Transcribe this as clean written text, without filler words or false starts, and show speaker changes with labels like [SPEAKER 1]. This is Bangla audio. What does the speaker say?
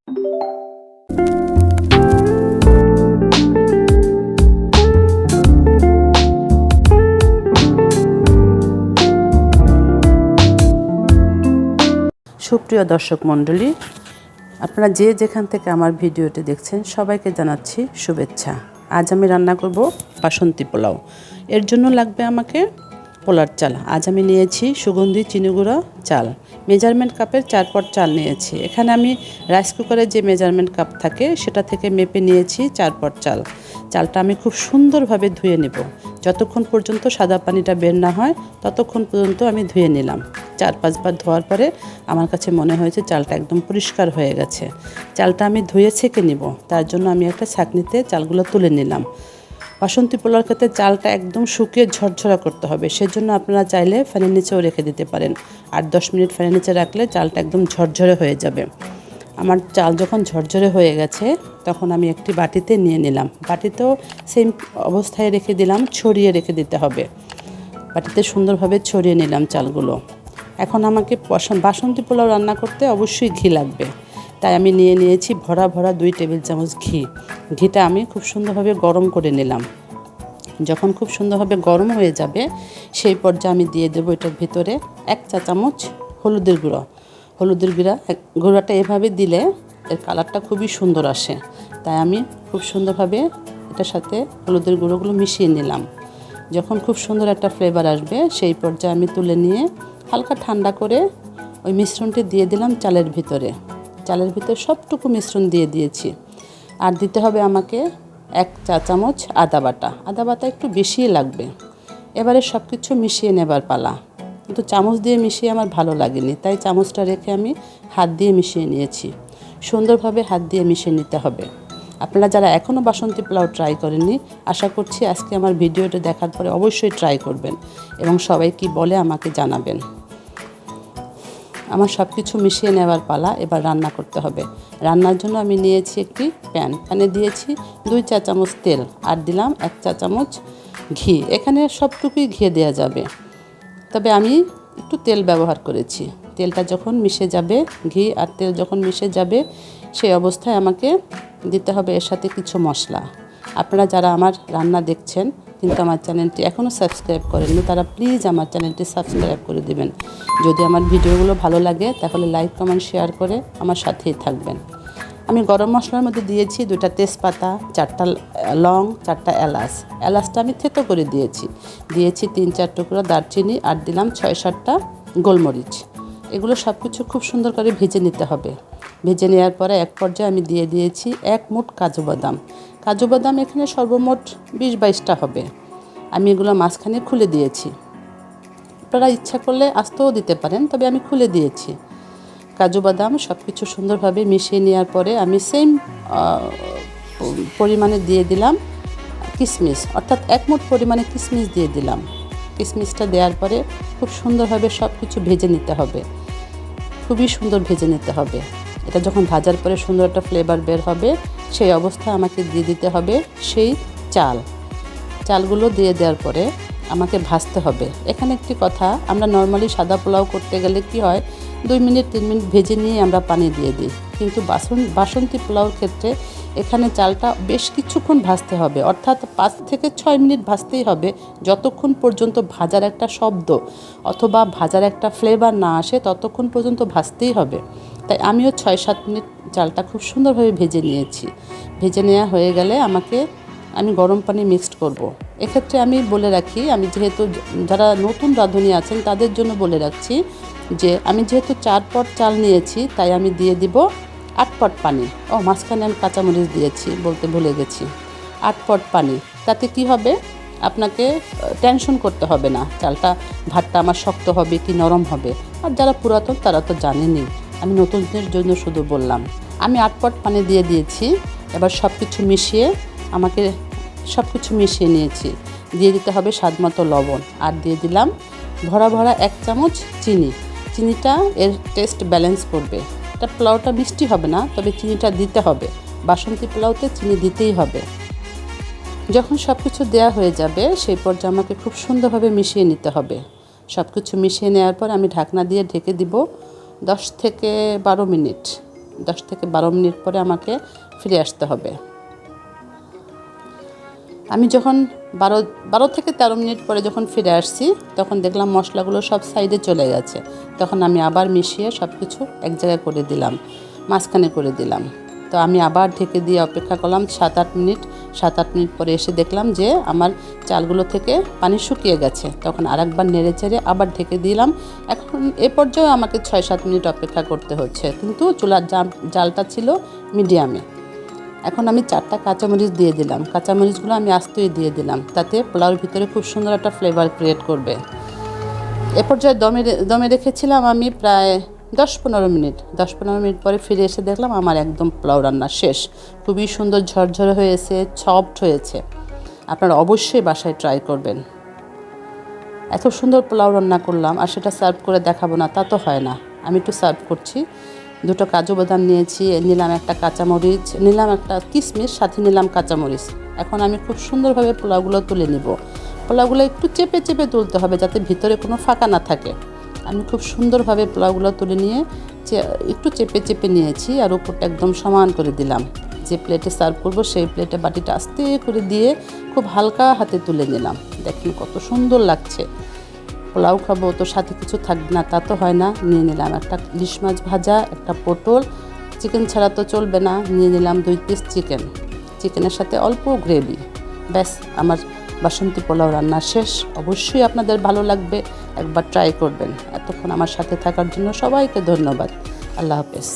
[SPEAKER 1] সুপ্রিয় দর্শক মণ্ডলী, আপনারা যে যেখান থেকে আমার ভিডিওটি দেখছেন সবাইকে জানাচ্ছি শুভেচ্ছা। আজ আমি রান্না করব বাসন্তী পোলাও। এর জন্য লাগবে আমাকে পোলার চাল। আজ আমি নিয়েছি সুগন্ধি চিনি গুঁড়ো চাল, মেজারমেন্ট কাপের 4 পট চাল নিয়েছি। এখানে আমি রাইস কুকারে যে মেজারমেন্ট কাপ থাকে সেটা থেকে মেপে নিয়েছি 4 পট চাল। চালটা আমি খুব সুন্দরভাবে ধুয়ে নেব। যতক্ষণ পর্যন্ত সাদা পানিটা বের না হয় ততক্ষণ পর্যন্ত আমি ধুয়ে নিলাম। 4-5 বার ধোয়ার পরে আমার কাছে মনে হয়েছে চালটা একদম পরিষ্কার হয়ে গেছে। চালটা আমি ধুয়ে ছেঁকে নিব, তার জন্য আমি একটা ছাঁকনিতে চালগুলো তুলে নিলাম। বাসন্তী পোলাওর ক্ষেত্রে চালটা একদম শুকিয়ে ঝরঝরা করতে হবে, সেজন্য আপনারা চাইলে ফ্যানের নিচেও রেখে দিতে পারেন। 8-10 মিনিট ফ্যানের নিচে রাখলে চালটা একদম ঝরঝরে হয়ে যাবে। আমার চাল যখন ঝরঝরে হয়ে গেছে তখন আমি একটি বাটিতে নিয়ে নিলাম। বাটিতেও সেম অবস্থায় রেখে দিলাম, ছড়িয়ে রেখে দিতে হবে। বাটিতে সুন্দরভাবে ছড়িয়ে নিলাম চালগুলো। এখন আমাকে বাসন্তী পোলাও রান্না করতে অবশ্যই ঘি লাগবে, তাই আমি নিয়ে নিয়েছি ভরা ভরা 2 টেবিল চামচ ঘি। ঘিটা আমি খুব সুন্দরভাবে গরম করে নিলাম। যখন খুব সুন্দরভাবে গরম হয়ে যাবে সেই পর্যায়ে আমি দিয়ে দেবো এটার ভিতরে 1 চা চামচ হলুদের গুঁড়ো। হলুদের গুঁড়োটা এভাবে দিলে এর কালারটা খুবই সুন্দর আসে, তাই আমি খুব সুন্দরভাবে এটার সাথে হলুদের গুঁড়োগুলো মিশিয়ে নিলাম। যখন খুব সুন্দর একটা ফ্লেভার আসবে সেই পর্যায়ে আমি তুলে নিয়ে হালকা ঠান্ডা করে ওই মিশ্রণটি দিয়ে দিলাম চালের ভিতরে। চালের ভিতরে সবটুকু মিশ্রণ দিয়ে দিয়েছি। আর দিতে হবে আমাকে 1 চা চামচ আদা বাটা। আদা বাটা একটু বেশিই লাগবে। এবারে সব কিছু মিশিয়ে নেবার পালা, কিন্তু চামচ দিয়ে মিশিয়ে আমার ভালো লাগেনি, তাই চামচটা রেখে আমি হাত দিয়ে মিশিয়ে নিয়েছি। সুন্দরভাবে হাত দিয়ে মিশিয়ে নিতে হবে। আপনারা যারা এখনও বাসন্তী পোলাও ট্রাই করেননি, আশা করছি আজকে আমার ভিডিওটা দেখার পরে অবশ্যই ট্রাই করবেন এবং সবাই কি বলে আমাকে জানাবেন। আমার সব কিছু মিশিয়ে নেওয়ার পালা, এবার রান্না করতে হবে। রান্নার জন্য আমি নিয়েছি একটি প্যানে দিয়েছি 2 চা চামচ তেল, আর দিলাম 1 চা চামচ ঘি। এখানে সবটুকুই ঘি দেওয়া যাবে, তবে আমি একটু তেল ব্যবহার করেছি। তেলটা যখন মিশে যাবে, ঘি আর তেল যখন মিশে যাবে সেই অবস্থায় আমাকে দিতে হবে এর সাথে কিছু মশলা। আপনারা যারা আমার রান্না দেখছেন কিন্তু আমার চ্যানেলটি এখনও সাবস্ক্রাইব করেননি, তারা প্লিজ আমার চ্যানেলটি সাবস্ক্রাইব করে দিবেন। যদি আমার ভিডিওগুলো ভালো লাগে তাহলে লাইক কমেন্ট শেয়ার করে আমার সাথেই থাকবেন। আমি গরম মশলার মধ্যে দিয়েছি 2টা তেজপাতা, 4টা লং, 4টা এলাচ। এলাচটা আমি থেতো করে দিয়েছি। 3-4 টুকরো দারচিনি, আর দিলাম 6-7টা গোলমরিচ। এগুলো সব কিছু খুব সুন্দর করে ভেজে নিতে হবে। ভেজে নেওয়ার পরে এক পর্যায়ে আমি দিয়ে দিয়েছি 1 মুঠ কাজু বাদাম। কাজু বাদাম এখানে সর্বমোট 20-22টা হবে। আমি এগুলো মাঝখানে খুলে দিয়েছি। আপনারা ইচ্ছা করলে আস্তেও দিতে পারেন, তবে আমি খুলে দিয়েছি। কাজু বাদাম সব কিছু সুন্দরভাবে মিশিয়ে নেওয়ার পরে আমি সেম পরিমাণে দিয়ে দিলাম কিশমিশ, অর্থাৎ 1 মুঠ পরিমাণে কিশমিশ দিয়ে দিলাম। কিশমিশটা দেওয়ার পরে খুব সুন্দরভাবে সব কিছু ভেজে নিতে হবে, খুবই সুন্দর ভেজে নিতে হবে। এটা যখন ভাজার পরে সুন্দর একটা ফ্লেভার বের হবে সেই অবস্থায় আমাকে দিয়ে দিতে হবে সেই চালগুলো দিয়ে দেওয়ার পরে আমাকে ভাজতে হবে। এখানে একটি কথা, আমরা নর্মালি সাদা পোলাও করতে গেলে কি হয় 2 মিনিট 3 মিনিট ভেজে নিয়ে আমরা পানি দিয়ে দিই, কিন্তু বাসন্তী পোলাওর ক্ষেত্রে এখানে চালটা বেশ কিছুক্ষণ ভাজতে হবে, অর্থাৎ 5 থেকে 6 মিনিট ভাজতেই হবে, যতক্ষণ পর্যন্ত ভাজার একটা শব্দ অথবা ভাজার একটা ফ্লেভার না আসে ততক্ষণ পর্যন্ত ভাজতেই হবে। তাই আমিও 6-7 মিনিট চালটা খুব সুন্দরভাবে ভেজে নিয়েছি। ভেজে নেওয়া হয়ে গেলে আমি গরম পানি মিক্সড করব। এক্ষেত্রে আমি বলে রাখি, আমি যেহেতু যারা নতুন রাঁধুনি আছেন তাদের জন্য বলে রাখছি যে আমি যেহেতু 4 পট চাল নিয়েছি তাই আমি দিয়ে দিব 8 পট পানি। মাঝখানে আমি কাঁচামরিচ দিয়েছি, বলতে ভুলে গেছি। 8 পট পানি। তাতে কি হবে, আপনাকে টেনশন করতে হবে না ভাতটা আমার শক্ত হবে কি নরম হবে। আর যারা পুরাতন তারা তো জানেনই, আমি নতুনদের জন্য শুধু বললাম। আমি 8 পট পানি দিয়ে দিয়েছি। এবার সব কিছু মিশিয়ে নিয়েছি। দিয়ে দিতে হবে স্বাদমতো লবণ, আর দিয়ে দিলাম ভরা ভরা 1 চামচ চিনি। চিনিটা এর টেস্ট ব্যালেন্স করবে। এটা পোলাওটা মিষ্টি হবে না, তবে চিনিটা দিতে হবে। বাসন্তী পোলাওতে চিনি দিতেই হবে। যখন সব কিছু দেওয়া হয়ে যাবে সেই পর্যায়ে আমাকে খুব সুন্দরভাবে মিশিয়ে নিতে হবে। সব কিছু মিশিয়ে নেওয়ার পর আমি ঢাকনা দিয়ে ঢেকে দিব 10 থেকে 12 মিনিট। 10 থেকে 12 মিনিট পরে আমাকে ফিরে আসতে হবে। আমি যখন 12 থেকে 13 মিনিট পরে যখন ফিরে আসছি তখন দেখলাম মশলাগুলো সব সাইডে চলে গেছে। তখন আমি আবার মিশিয়ে সব কিছু এক জায়গায় করে দিলাম, মাঝখানে করে দিলাম। তো আমি আবার ঢেকে দিয়ে অপেক্ষা করলাম 7-8 মিনিট। 7-8 মিনিট পরে এসে দেখলাম যে আমার চালগুলো থেকে পানি শুকিয়ে গেছে। তখন আরেকবার নেড়ে চেড়ে আবার ঢেকে দিলাম। এখন এ পর্যায়ে আমাকে 6-7 মিনিট অপেক্ষা করতে হচ্ছে, কিন্তু চুলার জালটা ছিল মিডিয়ামে। এখন আমি 4টা কাঁচামরিচ দিয়ে দিলাম। কাঁচামরিচগুলো আমি আস্তেই দিয়ে দিলাম, তাতে পোলাওর ভিতরে খুব সুন্দর একটা ফ্লেভার ক্রিয়েট করবে। এ পর্যায়ে দমে রেখেছিলাম আমি প্রায় 10-15 মিনিট। 10-15 মিনিট পরে ফিরে এসে দেখলাম আমার একদম পোলাও রান্না শেষ। খুবই সুন্দর ঝরঝরে হয়েছে, সফট হয়েছে। আপনারা অবশ্যই বাসায় ট্রাই করবেন। এত সুন্দর পোলাও রান্না করলাম আর সেটা সার্ভ করে দেখাবো না, তা তো হয় না। আমি একটু সার্ভ করছি। 2টো কাজু বাদাম নিয়েছি, নিলাম একটা কাঁচামরিচ, নিলাম একটা কিশমিশ, সাথে নিলাম কাঁচামরিচ। এখন আমি খুব সুন্দরভাবে পোলাওগুলো তুলে নিব। পোলাওগুলো একটু চেপে চেপে তুলতে হবে যাতে ভিতরে কোনো ফাঁকা না থাকে। আমি খুব সুন্দরভাবে পোলাওগুলো তুলে নিয়ে একটু চেপে চেপে নিয়েছি আর উপরটা একদম সমান করে দিলাম। যে প্লেটে সার্ভ করব সেই প্লেটে বাটিটা আস্তে করে দিয়ে খুব হালকা হাতে তুলে নিলাম। দেখুন কত সুন্দর লাগছে। পোলাও খাবো তো সাথে কিছু থাকবে না, তা তো হয় না। নিয়ে নিলাম একটা ইলিশ মাছ ভাজা, একটা পটল, চিকেন ছাড়া তো চলবে না। নিয়ে নিলাম 2 পিস চিকেন, চিকেনের সাথে অল্প গ্রেভি। ব্যাস, আমার বাসন্তী পোলাও রান্না শেষ। অবশ্যই আপনাদের ভালো লাগবে, একবার ট্রাই করবেন। এতক্ষণ আমার সাথে থাকার জন্য সবাইকে ধন্যবাদ। আল্লাহ হাফেজ।